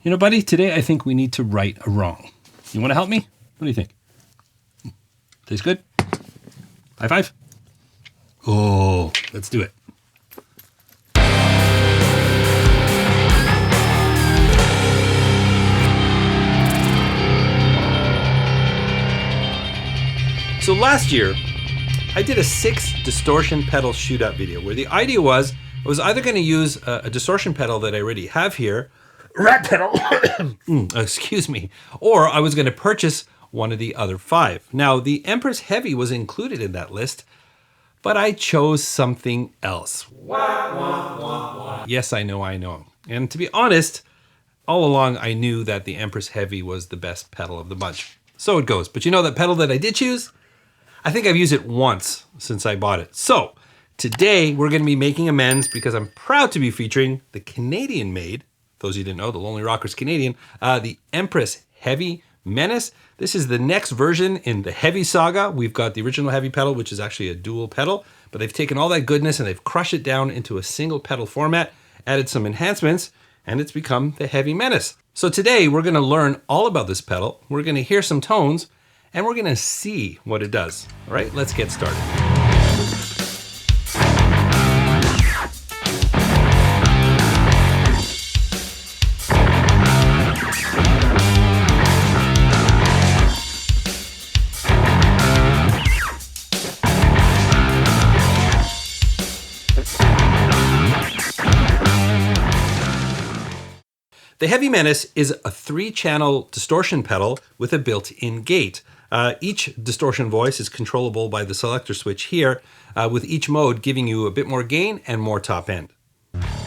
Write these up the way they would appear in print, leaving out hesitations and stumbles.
You know, buddy, today I think we need to right a wrong. You want to help me? What do you think? Tastes good? High five? Oh, let's do it. So last year, I did a 6 distortion pedal shootout video where the idea was I was either going to use a distortion pedal that I already have here, rat pedal, excuse me, or I was going to purchase one of the other 5. Now, the Empress Heavy was included in that list, but I chose something else. Yes, I know. And to be honest, all along I knew that the Empress Heavy was the best pedal of the bunch. So it goes. But you know that pedal that I did choose? I think I've used it once since I bought it. So today we're going to be making amends because I'm proud to be featuring the Canadian-made, those of you who didn't know, the Lonely Rocker's Canadian, the Empress Heavy Menace. This is the next version in the Heavy saga. We've got the original Heavy pedal, which is actually a dual pedal, but they've taken all that goodness and they've crushed it down into a single pedal format, added some enhancements, and it's become the Heavy Menace. So today we're going to learn all about this pedal. We're going to hear some tones, and we're going to see what it does. All right, let's get started. The Heavy Menace is a 3-channel distortion pedal with a built-in gate. Each distortion voice is controllable by the selector switch here, with each mode giving you a bit more gain and more top end.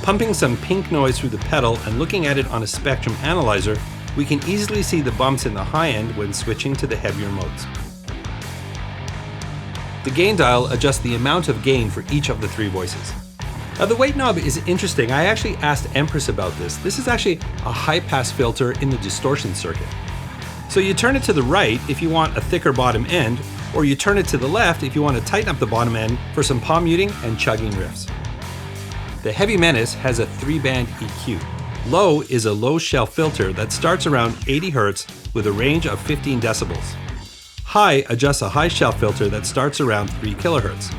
Pumping some pink noise through the pedal and looking at it on a spectrum analyzer, we can easily see the bumps in the high end when switching to the heavier modes. The gain dial adjusts the amount of gain for each of the 3 voices. Now the weight knob is interesting. I actually asked Empress about this. This is actually a high-pass filter in the distortion circuit. So you turn it to the right if you want a thicker bottom end, or you turn it to the left if you want to tighten up the bottom end for some palm muting and chugging riffs. The Heavy Menace has a 3-band EQ. Low is a low shelf filter that starts around 80 Hz with a range of 15 decibels. High adjusts a high shelf filter that starts around 3 kHz.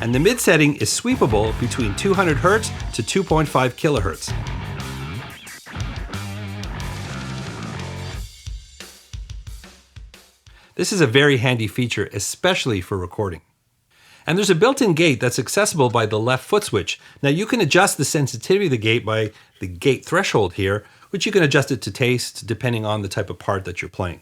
And the mid setting is sweepable between 200 Hz to 2.5 kHz. This is a very handy feature, especially for recording. And there's a built-in gate that's accessible by the left foot switch. Now you can adjust the sensitivity of the gate by the gate threshold here, which you can adjust it to taste depending on the type of part that you're playing.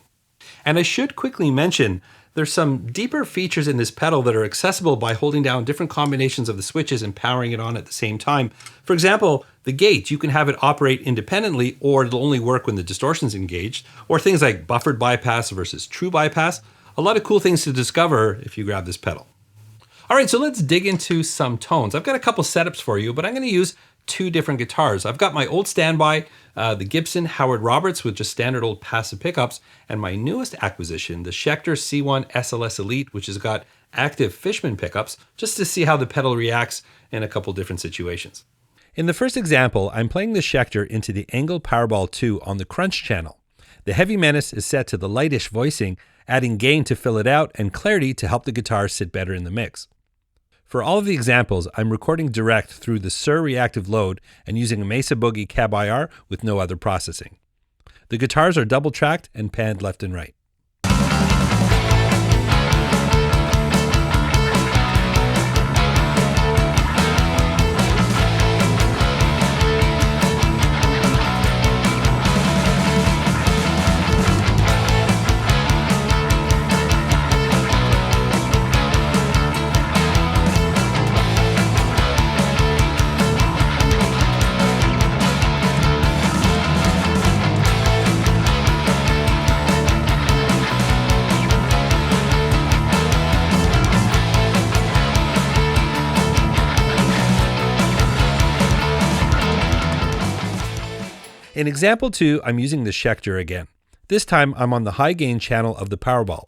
And I should quickly mention there's some deeper features in this pedal that are accessible by holding down different combinations of the switches and powering it on at the same time. For example, the gate, you can have it operate independently or it'll only work when the distortion's engaged, or things like buffered bypass versus true bypass. A lot of cool things to discover if you grab this pedal. All right, so let's dig into some tones. I've got a couple setups for you, but I'm going to use 2 different guitars. I've got my old standby, the Gibson Howard Roberts with just standard old passive pickups, and my newest acquisition, the Schecter C1 SLS Elite, which has got active Fishman pickups, just to see how the pedal reacts in a couple different situations. In the first example, I'm playing the Schecter into the Engel Powerball 2 on the Crunch channel. The Heavy Menace is set to the lightish voicing, adding gain to fill it out and clarity to help the guitar sit better in the mix. For all of the examples, I'm recording direct through the Sur reactive load and using a Mesa Boogie Cab IR with no other processing. The guitars are double tracked and panned left and right. In example 2, I'm using the Schecter again. This time I'm on the high gain channel of the Powerball.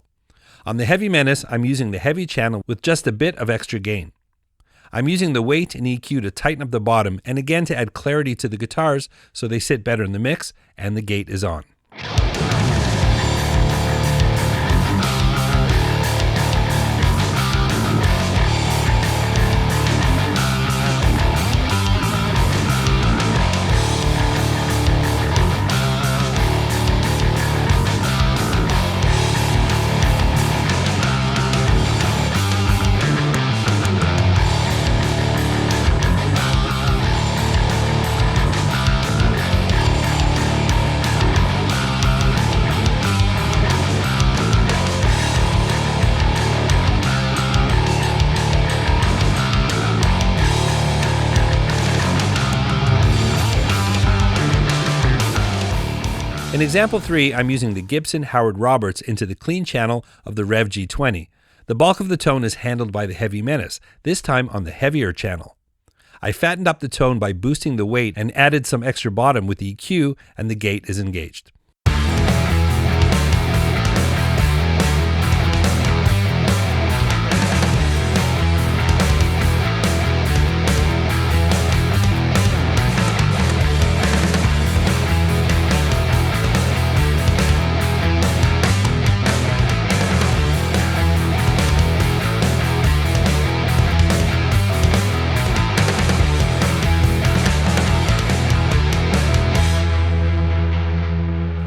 On the Heavy Menace, I'm using the heavy channel with just a bit of extra gain. I'm using the weight and EQ to tighten up the bottom and again to add clarity to the guitars so they sit better in the mix and the gate is on. In example 3, I'm using the Gibson Howard Roberts into the clean channel of the Rev G20. The bulk of the tone is handled by the Heavy Menace, this time on the heavier channel. I fattened up the tone by boosting the weight and added some extra bottom with EQ, and the gate is engaged.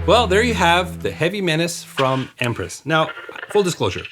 Well, there you have the Heavy Menace from Empress. Now, full disclosure,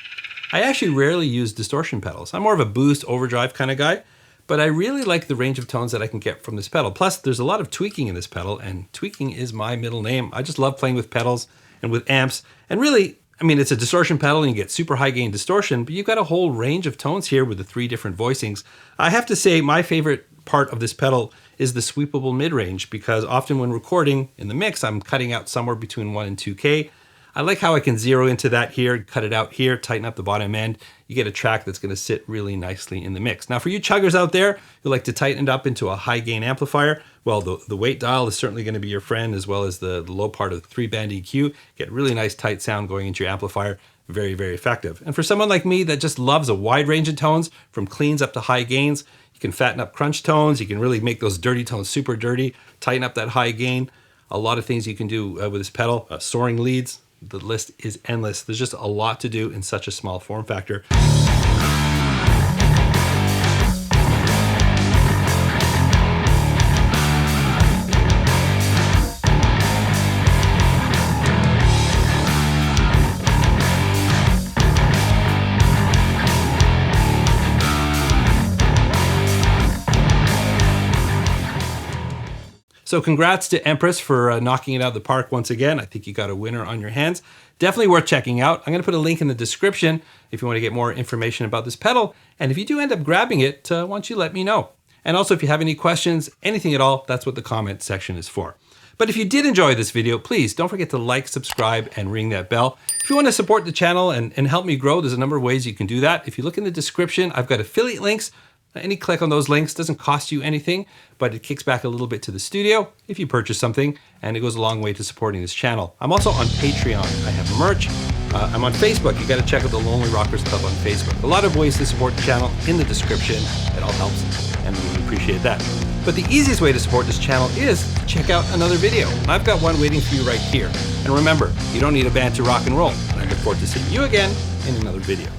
I actually rarely use distortion pedals. I'm more of a boost overdrive kind of guy, but I really like the range of tones that I can get from this pedal. Plus, there's a lot of tweaking in this pedal, and tweaking is my middle name. I just love playing with pedals and with amps. And really, I mean, it's a distortion pedal and you get super high gain distortion, but you've got a whole range of tones here with the 3 different voicings. I have to say my favorite part of this pedal is the sweepable mid-range, because often when recording in the mix, I'm cutting out somewhere between 1 and 2K. I like how I can zero into that here, cut it out here, tighten up the bottom end. You get a track that's gonna sit really nicely in the mix. Now for you chuggers out there who like to tighten it up into a high gain amplifier, well, the weight dial is certainly gonna be your friend, as well as the low part of the 3-band EQ. Get really nice tight sound going into your amplifier. Very, very effective. And for someone like me that just loves a wide range of tones, from cleans up to high gains, you can fatten up crunch tones, you can really make those dirty tones super dirty, tighten up that high gain. A lot of things you can do with this pedal. Soaring leads, the list is endless. There's just a lot to do in such a small form factor. So congrats to Empress for knocking it out of the park once again. I think you got a winner on your hands. Definitely worth checking out. I'm going to put a link in the description if you want to get more information about this pedal. And if you do end up grabbing it, why don't you let me know? And also if you have any questions, anything at all, that's what the comment section is for. But if you did enjoy this video, please don't forget to like, subscribe, and ring that bell. If you want to support the channel and help me grow, there's a number of ways you can do that. If you look in the description, I've got affiliate links. Any click on those links doesn't cost you anything, but it kicks back a little bit to the studio if you purchase something, and it goes a long way to supporting this channel. I'm also on Patreon. I have merch. I'm on Facebook. You got to check out the Lonely Rockers Club on Facebook. A lot of ways to support the channel in the description. It all helps, and we appreciate that. But the easiest way to support this channel is to check out another video. I've got one waiting for you right here. And remember, you don't need a band to rock and roll. And I look forward to seeing you again in another video.